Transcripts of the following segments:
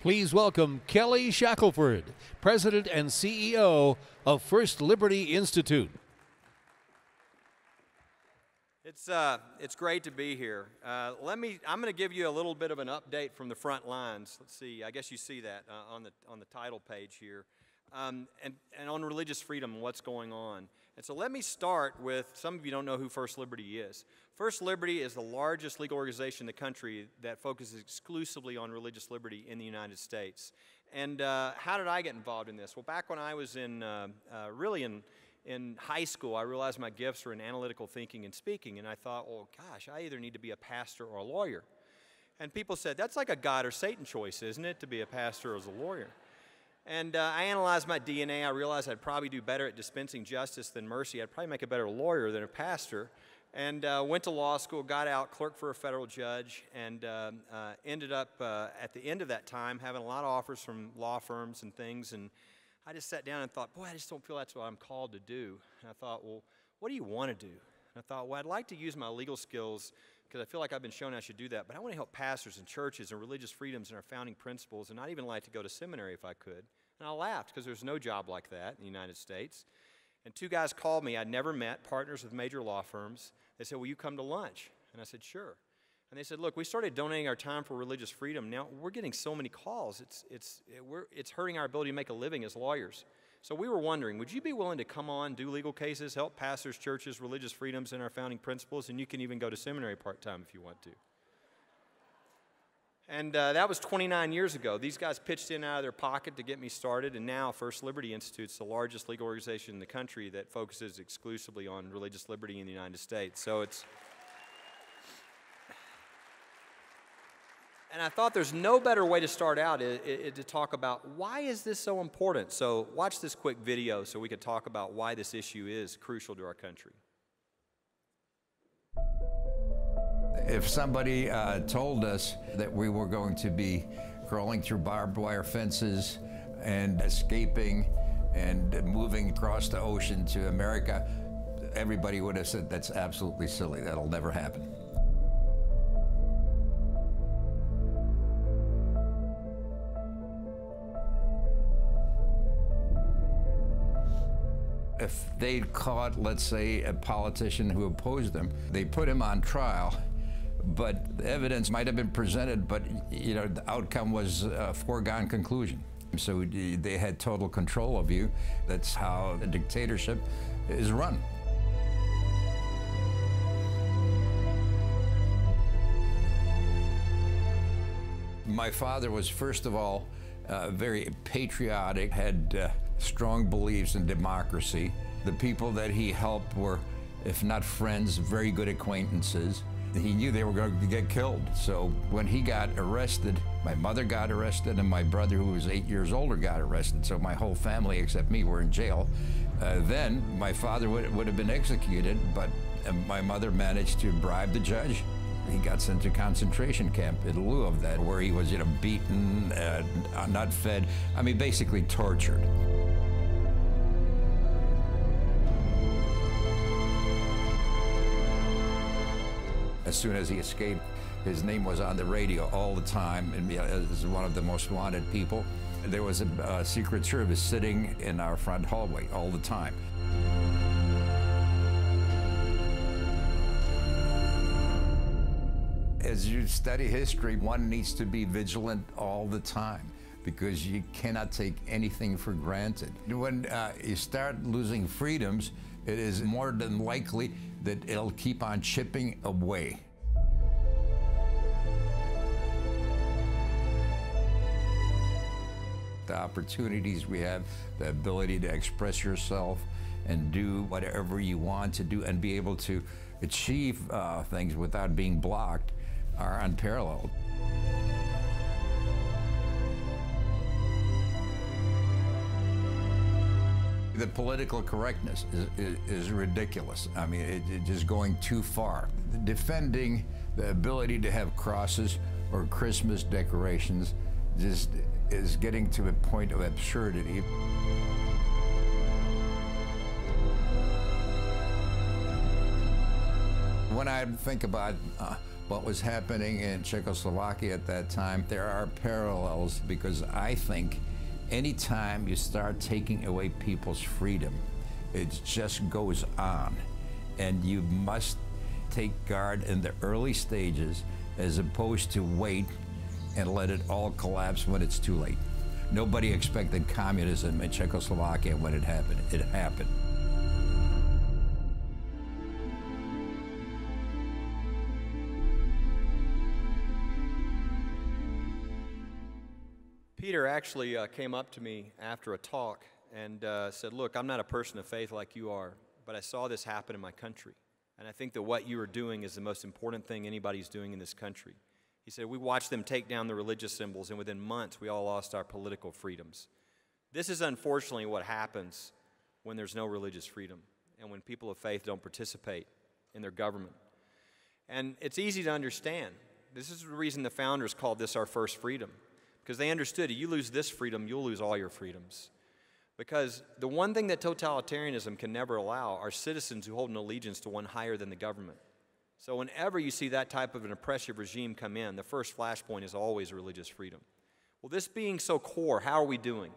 Please welcome Kelly Shackelford, President and CEO of First Liberty Institute. It's great to be here. I'm going to give you a little bit of an update from the front lines. Let's see. I guess you see that on the title page here, and on religious freedom, what's going on. And so let me start with, some of you don't know who First Liberty is. First Liberty is the largest legal organization in the country that focuses exclusively on religious liberty in the United States. And how did I get involved in this? Well, back when I was in high school, I realized my gifts were in analytical thinking and speaking, and I thought, well, gosh, I either need to be a pastor or a lawyer. And people said, that's like a God or Satan choice, isn't it, to be a pastor or as a lawyer? And I analyzed my DNA. I realized I'd probably do better at dispensing justice than mercy. I'd probably make a better lawyer than a pastor. And went to law school, got out, clerked for a federal judge, and ended up at the end of that time having a lot of offers from law firms and things. And I just sat down and thought, boy, I just don't feel that's what I'm called to do. And I thought, well, what do you want to do? And I thought, well, I'd like to use my legal skills because I feel like I've been shown I should do that. But I want to help pastors and churches and religious freedoms and our founding principles, and I'd even like to go to seminary if I could. And I laughed because there's no job like that in the United States. And two guys called me I'd never met, partners with major law firms. They said, will you come to lunch? And I said, sure. And they said, look, we started donating our time for religious freedom. Now we're getting so many calls, it's hurting our ability to make a living as lawyers. So we were wondering, would you be willing to come on, do legal cases, help pastors, churches, religious freedoms, and our founding principles, and you can even go to seminary part-time if you want to. And that was 29 years ago. These guys pitched in out of their pocket to get me started, and now First Liberty Institute is the largest legal organization in the country that focuses exclusively on religious liberty in the United States. So it's... And I thought there's no better way to start out to talk about why is this so important. So watch this quick video so we could talk about why this issue is crucial to our country. If somebody told us that we were going to be crawling through barbed wire fences and escaping and moving across the ocean to America, everybody would have said, that's absolutely silly. That'll never happen. If they'd caught, let's say, a politician who opposed them, they put him on trial, but the evidence might have been presented, but the outcome was a foregone conclusion. So they had total control of you. That's how a dictatorship is run. My father was, first of all, very patriotic, had strong beliefs in democracy. The people that he helped were, if not friends, very good acquaintances. He knew they were going to get killed. So when he got arrested, my mother got arrested, and my brother, who was 8 years older, got arrested. So my whole family, except me, were in jail. Then my father would have been executed, but my mother managed to bribe the judge. He got sent to concentration camp in lieu of that, where he was, beaten, not fed. I mean, basically tortured. As soon as he escaped, his name was on the radio all the time, and as one of the most wanted people. There was a Secret Service sitting in our front hallway all the time. As you study history, one needs to be vigilant all the time because you cannot take anything for granted. When you start losing freedoms, it is more than likely that it'll keep on chipping away. The opportunities we have, the ability to express yourself and do whatever you want to do and be able to achieve things without being blocked are unparalleled. The political correctness is ridiculous. I mean, it's just going too far. Defending the ability to have crosses or Christmas decorations just is getting to a point of absurdity. When I think about what was happening in Czechoslovakia at that time, there are parallels, because I think anytime you start taking away people's freedom, it just goes on. And you must take guard in the early stages as opposed to wait and let it all collapse when it's too late. Nobody expected communism in Czechoslovakia when it happened. It happened. Peter actually came up to me after a talk and said, look, I'm not a person of faith like you are, but I saw this happen in my country. And I think that what you are doing is the most important thing anybody's doing in this country. He said, we watched them take down the religious symbols, and within months we all lost our political freedoms. This is unfortunately what happens when there's no religious freedom and when people of faith don't participate in their government. And it's easy to understand. This is the reason the founders called this our first freedom, because they understood if you lose this freedom, you'll lose all your freedoms. Because the one thing that totalitarianism can never allow are citizens who hold an allegiance to one higher than the government. So whenever you see that type of an oppressive regime come in, the first flashpoint is always religious freedom. Well, this being so core, how are we doing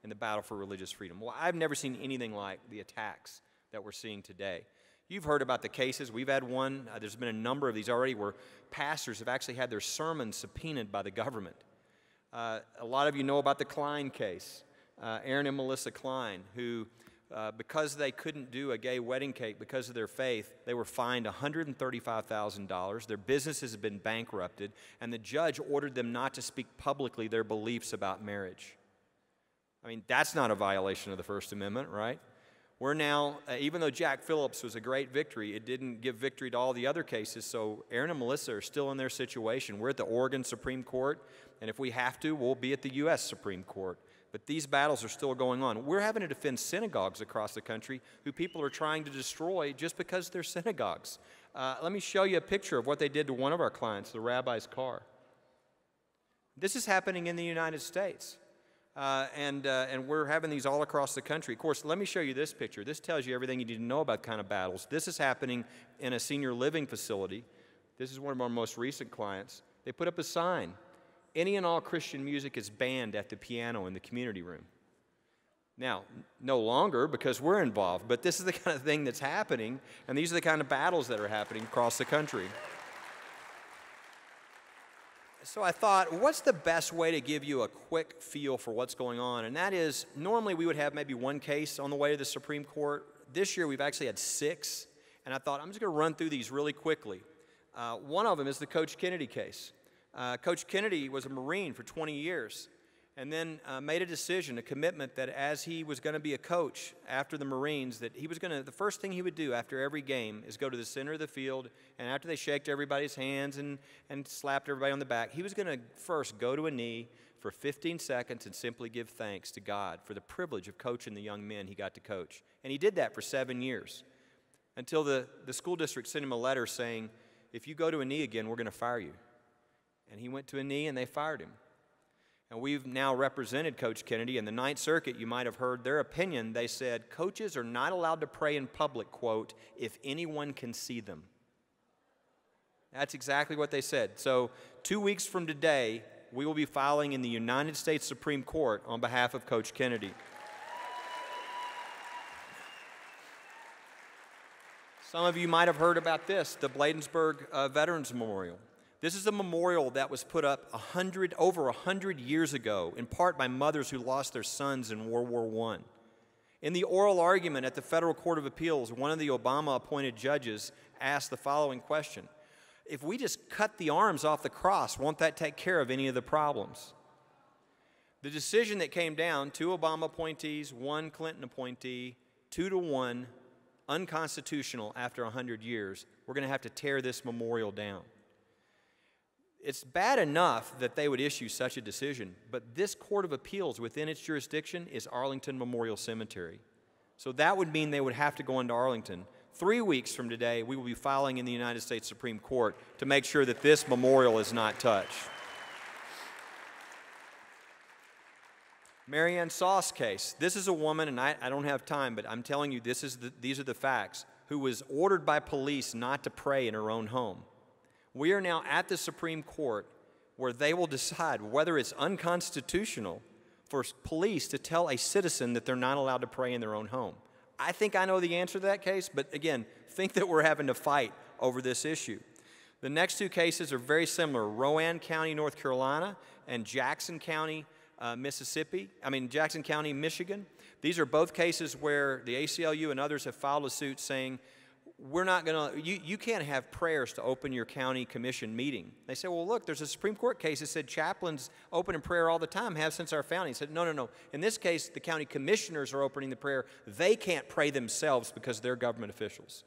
in the battle for religious freedom? Well, I've never seen anything like the attacks that we're seeing today. You've heard about the cases. We've had one. There's been a number of these already where pastors have actually had their sermons subpoenaed by the government. A lot of you know about the Klein case, Aaron and Melissa Klein, who, because they couldn't do a gay wedding cake because of their faith, they were fined $135,000. Their businesses have been bankrupted, and the judge ordered them not to speak publicly their beliefs about marriage. I mean, that's not a violation of the First Amendment, right? We're now, even though Jack Phillips was a great victory, it didn't give victory to all the other cases, so Aaron and Melissa are still in their situation. We're at the Oregon Supreme Court, and if we have to, we'll be at the U.S. Supreme Court. But these battles are still going on. We're having to defend synagogues across the country who people are trying to destroy just because they're synagogues. Let me show you a picture of what they did to one of our clients, the rabbi's car. This is happening in the United States. And we're having these all across the country. Of course, let me show you this picture. This tells you everything you need to know about kind of battles. This is happening in a senior living facility. This is one of our most recent clients. They put up a sign. Any and all Christian music is banned at the piano in the community room. Now, no longer because we're involved, but this is the kind of thing that's happening, and these are the kind of battles that are happening across the country. So I thought, what's the best way to give you a quick feel for what's going on? And that is, normally we would have maybe one case on the way to the Supreme Court. This year we've actually had 6, and I thought I'm just going to run through these really quickly. One of them is the Coach Kennedy case. Coach Kennedy was a Marine for 20 years and then made a decision, a commitment that as he was going to be a coach after the Marines, that he was going to, the first thing he would do after every game is go to the center of the field, and after they shaked everybody's hands and slapped everybody on the back, he was going to first go to a knee for 15 seconds and simply give thanks to God for the privilege of coaching the young men he got to coach. And he did that for 7 years until the school district sent him a letter saying, if you go to a knee again, we're going to fire you. And he went to a knee and they fired him. And we've now represented Coach Kennedy. In the Ninth Circuit, you might have heard their opinion. They said, coaches are not allowed to pray in public, quote, if anyone can see them. That's exactly what they said. So 2 weeks from today, we will be filing in the United States Supreme Court on behalf of Coach Kennedy. Some of you might have heard about this, the Bladensburg Veterans Memorial. This is a memorial that was put up over 100 years ago, in part by mothers who lost their sons in World War I. In the oral argument at the Federal Court of Appeals, one of the Obama-appointed judges asked the following question: if we just cut the arms off the cross, won't that take care of any of the problems? The decision that came down, 2 Obama appointees, 1 Clinton appointee, 2-1, unconstitutional after 100 years. We're going to have to tear this memorial down. It's bad enough that they would issue such a decision, but this Court of Appeals within its jurisdiction is Arlington Memorial Cemetery. So that would mean they would have to go into Arlington. 3 weeks from today, we will be filing in the United States Supreme Court to make sure that this memorial is not touched. Marianne Sauce case. This is a woman, and I don't have time, but I'm telling you these are the facts, who was ordered by police not to pray in her own home. We are now at the Supreme Court where they will decide whether it's unconstitutional for police to tell a citizen that they're not allowed to pray in their own home. I think I know the answer to that case, but again, think that we're having to fight over this issue. The next two cases are very similar, Rowan County, North Carolina, and Jackson County, Jackson County, Michigan. These are both cases where the ACLU and others have filed a suit saying, we're not going to, you can't have prayers to open your county commission meeting. They say, well, look, there's a Supreme Court case that said chaplains open in prayer all the time, have since our founding. He said, no. In this case, the county commissioners are opening the prayer. They can't pray themselves because they're government officials.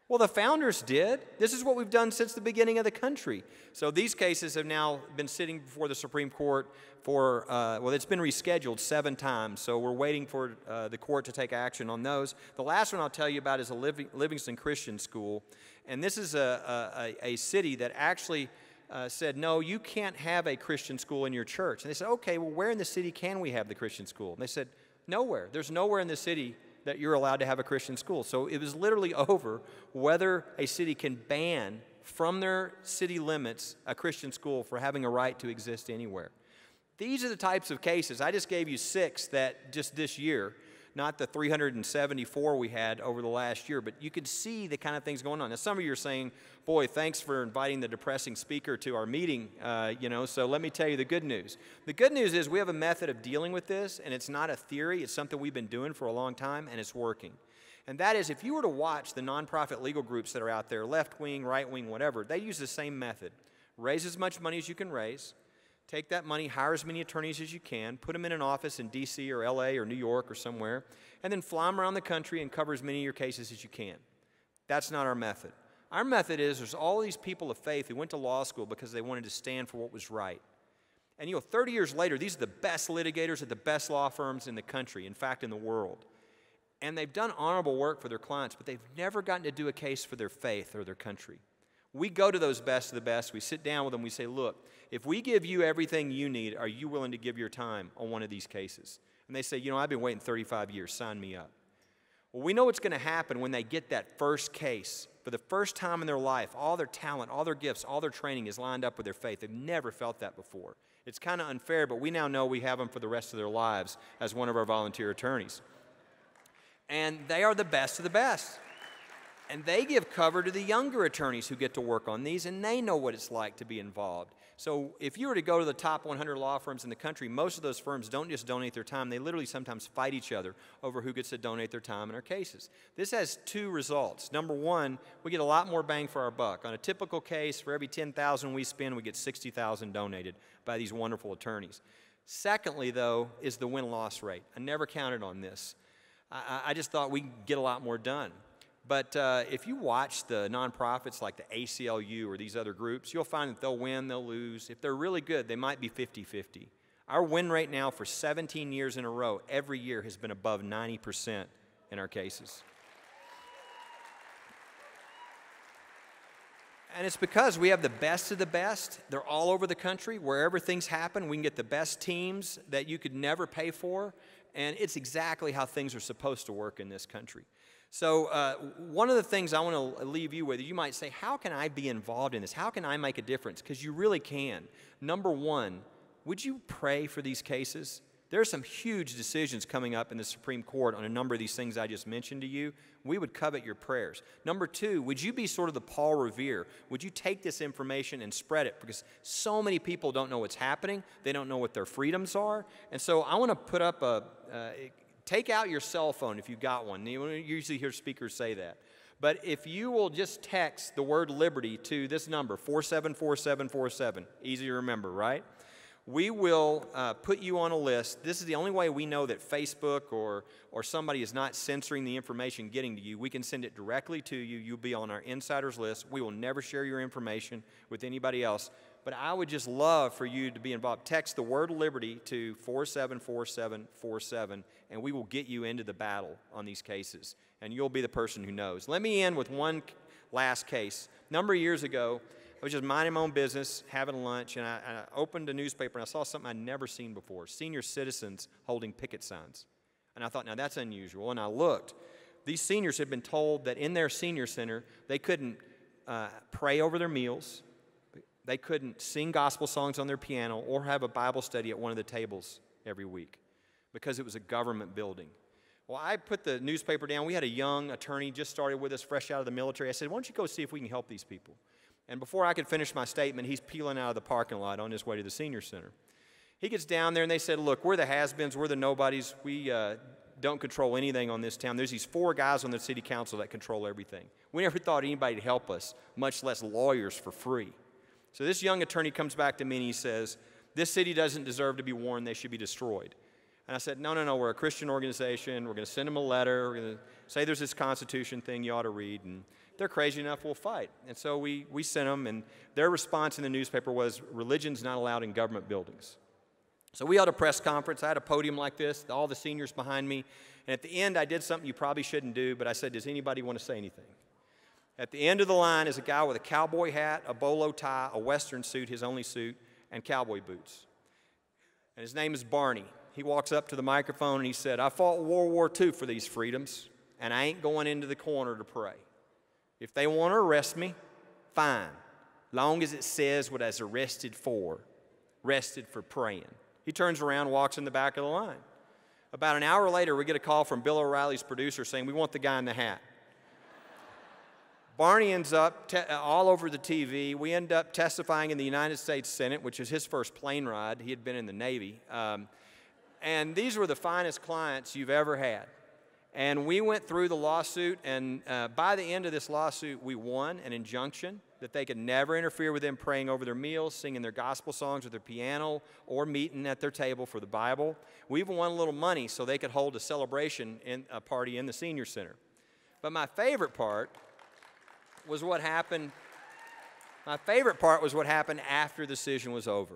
Well, the founders did. This is what we've done since the beginning of the country. So these cases have now been sitting before the Supreme Court for, it's been rescheduled 7 times. So we're waiting for the court to take action on those. The last one I'll tell you about is a Livingston Christian School. And this is a city that actually said, no, you can't have a Christian school in your church. And they said, okay, well, where in the city can we have the Christian school? And they said, nowhere. There's nowhere in the city that you're allowed to have a Christian school. So it was literally over whether a city can ban from their city limits a Christian school for having a right to exist anywhere. These are the types of cases. I just gave you 6 that just this year, not the 374 we had over the last year, but you can see the kind of things going on. Now, some of you are saying, boy, thanks for inviting the depressing speaker to our meeting, so let me tell you the good news. The good news is we have a method of dealing with this, and it's not a theory. It's something we've been doing for a long time, and it's working. And that is, if you were to watch the nonprofit legal groups that are out there, left wing, right wing, whatever, they use the same method. Raise as much money as you can raise. Take that money, hire as many attorneys as you can, put them in an office in D.C. or L.A. or New York or somewhere, and then fly them around the country and cover as many of your cases as you can. That's not our method. Our method is there's all these people of faith who went to law school because they wanted to stand for what was right. And 30 years later, these are the best litigators at the best law firms in the country, in fact, in the world. And they've done honorable work for their clients, but they've never gotten to do a case for their faith or their country. We go to those best of the best. We sit down with them. We say, look, if we give you everything you need, are you willing to give your time on one of these cases? And they say, I've been waiting 35 years. Sign me up. Well, we know what's going to happen when they get that first case. For the first time in their life, all their talent, all their gifts, all their training is lined up with their faith. They've never felt that before. It's kind of unfair, but we now know we have them for the rest of their lives as one of our volunteer attorneys. And they are the best of the best. And they give cover to the younger attorneys who get to work on these, and they know what it's like to be involved. So if you were to go to the top 100 law firms in the country, most of those firms don't just donate their time. They literally sometimes fight each other over who gets to donate their time in our cases. This has 2 results. Number 1, we get a lot more bang for our buck. On a typical case, for every $10,000 we spend, we get $60,000 donated by these wonderful attorneys. Secondly, though, is the win-loss rate. I never counted on this. I just thought we'd get a lot more done. But if you watch the nonprofits like the ACLU or these other groups, you'll find that they'll win, they'll lose. If they're really good, they might be 50-50. Our win rate now for 17 years in a row, every year, has been above 90% in our cases. And it's because we have the best of the best. They're all over the country. Wherever things happen, we can get the best teams that you could never pay for. And it's exactly how things are supposed to work in this country. So one of the things I want to leave you with, you might say, how can I be involved in this? How can I make a difference? Because you really can. Number 1, would you pray for these cases? There are some huge decisions coming up in the Supreme Court on a number of these things I just mentioned to you. We would covet your prayers. Number 2, would you be sort of the Paul Revere? Would you take this information and spread it? Because so many people don't know what's happening. They don't know what their freedoms are. And so I want to put up take out your cell phone if you've got one. You usually hear speakers say that. But if you will just text the word liberty to this number, 474747, easy to remember, right? We will put you on a list. This is the only way we know that Facebook or somebody is not censoring the information getting to you. We can send it directly to you. You'll be on our insiders list. We will never share your information with anybody else. But I would just love for you to be involved. Text the word liberty to 474747, and we will get you into the battle on these cases. And you'll be the person who knows. Let me end with one last case. A number of years ago, I was just minding my own business, having lunch, and I opened a newspaper, and I saw something I'd never seen before, senior citizens holding picket signs. And I thought, now that's unusual, and I looked. These seniors had been told that in their senior center, they couldn't pray over their meals, They couldn't sing gospel songs on their piano or have a Bible study at one of the tables every week because it was a government building. Well, I put the newspaper down. We had a young attorney just started with us, fresh out of the military. I said, why don't you go see if we can help these people? And before I could finish my statement, he's peeling out of the parking lot on his way to the senior center. He gets down there, and they said, look, we're the has-beens, we're the nobodies. We don't control anything on this town. There's these 4 guys on the city council that control everything. We never thought anybody would help us, much less lawyers for free. So this young attorney comes back to me, and he says, this city doesn't deserve to be warned. They should be destroyed. And I said, no, we're a Christian organization. We're going to send them a letter. We're going to say there's this Constitution thing you ought to read. And if they're crazy enough, we'll fight. And so we sent them, and their response in the newspaper was, religion's not allowed in government buildings. So we held a press conference. I had a podium like this, all the seniors behind me. And at the end, I did something you probably shouldn't do, but I said, does anybody want to say anything? At the end of the line is a guy with a cowboy hat, a bolo tie, a Western suit, his only suit, and cowboy boots. And his name is Barney. He walks up to the microphone and he said, I fought World War II for these freedoms, and I ain't going into the corner to pray. If they want to arrest me, fine, long as it says what I was arrested for praying. He turns around and walks in the back of the line. About an hour later, we get a call from Bill O'Reilly's producer saying, we want the guy in the hat. Barney ends up all over the TV. We end up testifying in the United States Senate, which is his first plane ride. He had been in the Navy. And these were the finest clients you've ever had. And we went through the lawsuit, and by the end of this lawsuit, we won an injunction that they could never interfere with them praying over their meals, singing their gospel songs at their piano, or meeting at their table for the Bible. We even won a little money so they could hold a celebration a party in the senior center. But my favorite part was what happened. My favorite part was what happened after the decision was over.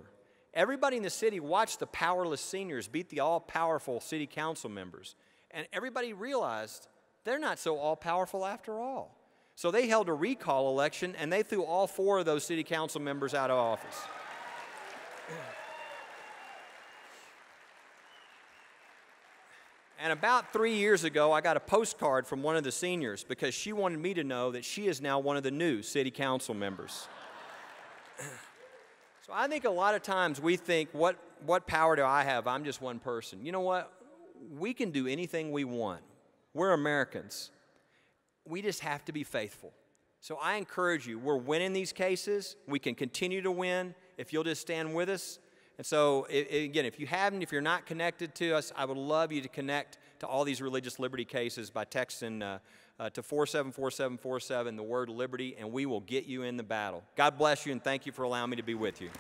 Everybody in the city watched the powerless seniors beat the all-powerful city council members. And everybody realized they're not so all-powerful after all. So they held a recall election, and they threw all 4 of those city council members out of office. And about 3 years ago, I got a postcard from one of the seniors because she wanted me to know that she is now one of the new city council members. So I think a lot of times we think, what power do I have? I'm just one person. You know what? We can do anything we want. We're Americans. We just have to be faithful. So I encourage you, we're winning these cases. We can continue to win if you'll just stand with us. And so, again, if you're not connected to us, I would love you to connect to all these religious liberty cases by texting to 474747 the word liberty, and we will get you in the battle. God bless you, and thank you for allowing me to be with you.